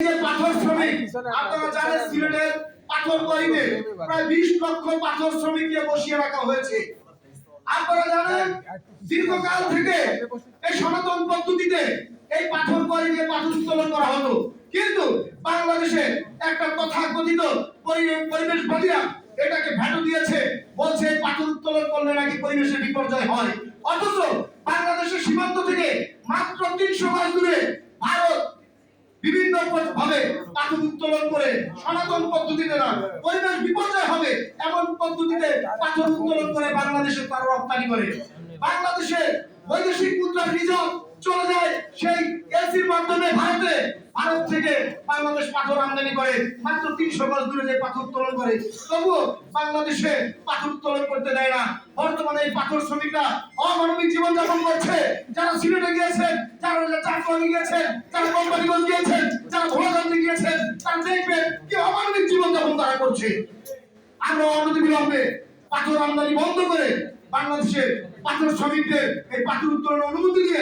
পাথর শ্রমিক আপনারা জানেন সিলেটের পাথর কোয়ারিতে প্রায় 20 লক্ষ পাথর শ্রমিককে বসিয়ে রাখা হয়েছে। আপনারা জানেন দীর্ঘকাল থেকে এই সনাতন পদ্ধতিতে এই পাথর কোয়ারিতে পাথর উত্তোলন করা হতো, কিন্তু বাংলাদেশে একটা তথাকথিত পরিবেশবাদীরা এটাকে ভেটো দিয়েছে, বলছে পাথর উত্তোলন করলে নাকি পরিবেশের বিপর্যয় হয়। অথচ বাংলাদেশের সীমান্ত থেকে মাত্র 300 গজ দূরে ভারত বিভিন্ন ভাবে পাথর উত্তোলন করে সনাতন পদ্ধতিতে না পরিবেশ বিপর্যয় হবে এমন পদ্ধতিতে পাথর উত্তোলন করে বাংলাদেশে তারা রপ্তানি করে। বাংলাদেশে বৈদেশিক মুদ্রার রিজার্ভ চলে যায় সেই এলসির মাধ্যমে ভারতে, ভারত থেকে বাংলাদেশ পাথর আমদানি করে মাত্র 300 গজ দূরে যে পাথর উত্তোলন করে, তবুও বাংলাদেশে পাথর উত্তোলন করতে দেয় না। বর্তমানে এই পাথর শ্রমিকরা অমানবিক জীবনযাপন করছে। যারা সিলেটে গিয়েছেন, যারা চাকরি গিয়েছেন, যারা কোম্পানিগঞ্জ গিয়েছেন, যারা ভোলাগঞ্জে গিয়েছেন, তারা দেখবেন কি অমানবিক জীবনযাপন তারা করছে। আমরা অনতিবিলম্বে পাথর আমদানি বন্ধ করে বাংলাদেশে পাথর শ্রমিকদের এই পাথর উত্তোলনের অনুমতি দিয়ে